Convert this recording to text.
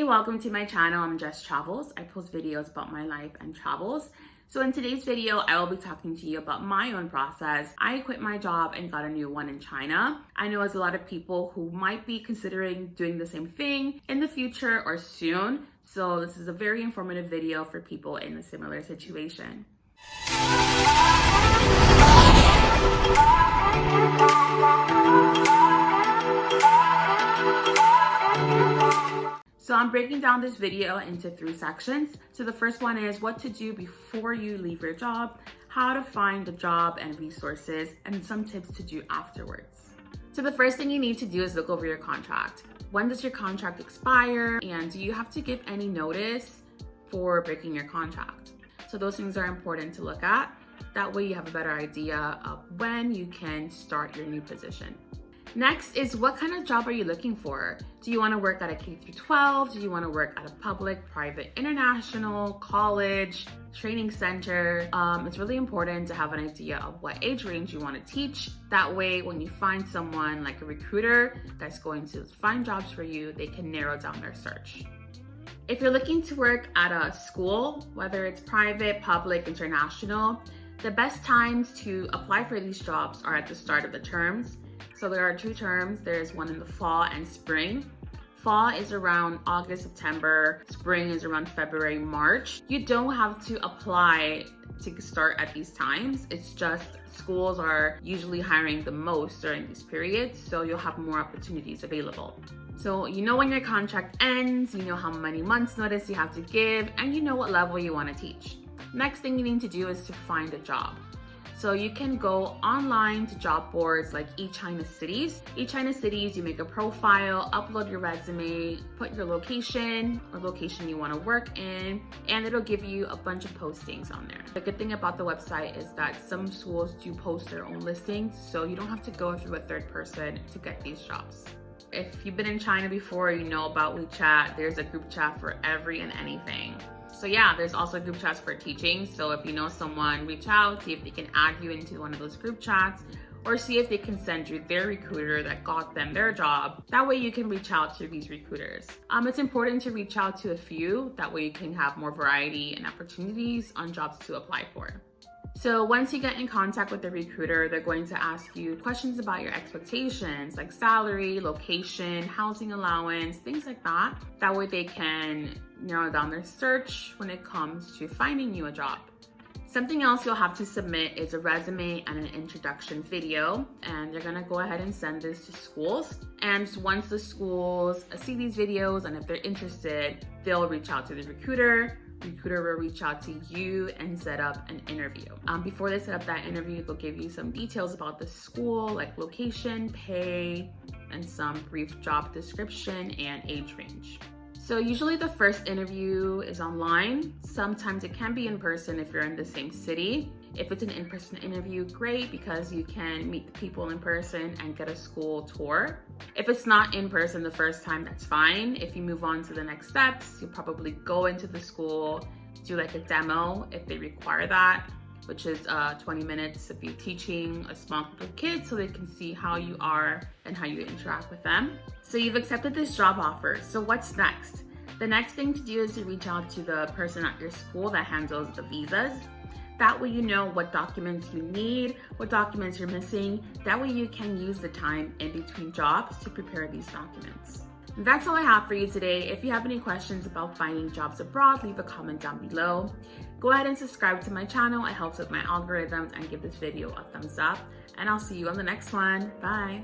welcome to my channel. I'm Jess Travels. I post videos about my life and travels. So in today's video, I will be talking to you about my own process. I quit my job and got a new one in China. I know there's a lot of people who might be considering doing the same thing in the future or soon. So this is a very informative video for people in a similar situation. So I'm breaking down this video into 3 sections. So the first one is what to do before you leave your job, how to find a job and resources, and some tips to do afterwards. So the first thing you need to do is look over your contract. When does your contract expire, and do you have to give any notice for breaking your contract? So those things are important to look at. That way you have a better idea of when you can start your new position. Next is what kind of job are you looking for? Do you want to work at a K-12? Do you want to work at a public, private, international, college, training center? It's really important to have an idea of what age range you want to teach. That way, when you find someone like a recruiter that's going to find jobs for you, they can narrow down their search. If you're looking to work at a school, whether it's private, public, international, the best times to apply for these jobs are at the start of the terms. So there are 2 terms. There's one in the fall and spring. Fall is around August, September. Spring is around February, March. You don't have to apply to start at these times. It's just schools are usually hiring the most during these periods, so you'll have more opportunities available. So you know when your contract ends, you know how many months notice you have to give, and you know what level you want to teach. Next thing you need to do is to find a job. So you can go online to job boards like eChina Cities. eChina Cities, you make a profile, upload your resume, put your location or location you want to work in, and it'll give you a bunch of postings on there. The good thing about the website is that some schools do post their own listings, so you don't have to go through a third person to get these jobs. If you've been in China before, you know about WeChat. There's a group chat for every and anything. So yeah, there's also group chats for teaching. So if you know someone, reach out, see if they can add you into one of those group chats, or see if they can send you their recruiter that got them their job. That way you can reach out to these recruiters. It's important to reach out to a few. That way you can have more variety and opportunities on jobs to apply for. So once you get in contact with the recruiter, they're going to ask you questions about your expectations, like salary, location, housing allowance, things like that. That way they can narrow down their search when it comes to finding you a job. Something else you'll have to submit is a resume and an introduction video, and you're gonna go ahead and send this to schools. And once the schools see these videos and if they're interested, they'll reach out to the recruiter. Recruiter will reach out to you and set up an interview. Before they set up that interview, they'll give you some details about the school, like location, pay, and some brief job description and age range. So usually the first interview is online. Sometimes it can be in person if you're in the same city. If it's an in-person interview, great, because you can meet the people in person and get a school tour. If it's not in person the first time, that's fine. If you move on to the next steps, you'll probably go into the school, do like a demo if they require that, which is 20 minutes of you teaching a small group of kids so they can see how you are and how you interact with them. So you've accepted this job offer. So what's next? The next thing to do is to reach out to the person at your school that handles the visas. That way you know what documents you need, what documents you're missing. That way you can use the time in between jobs to prepare these documents. And that's all I have for you today. If you have any questions about finding jobs abroad, leave a comment down below. Go ahead and subscribe to my channel. It helps with my algorithms, and give this video a thumbs up. And I'll see you on the next one. Bye.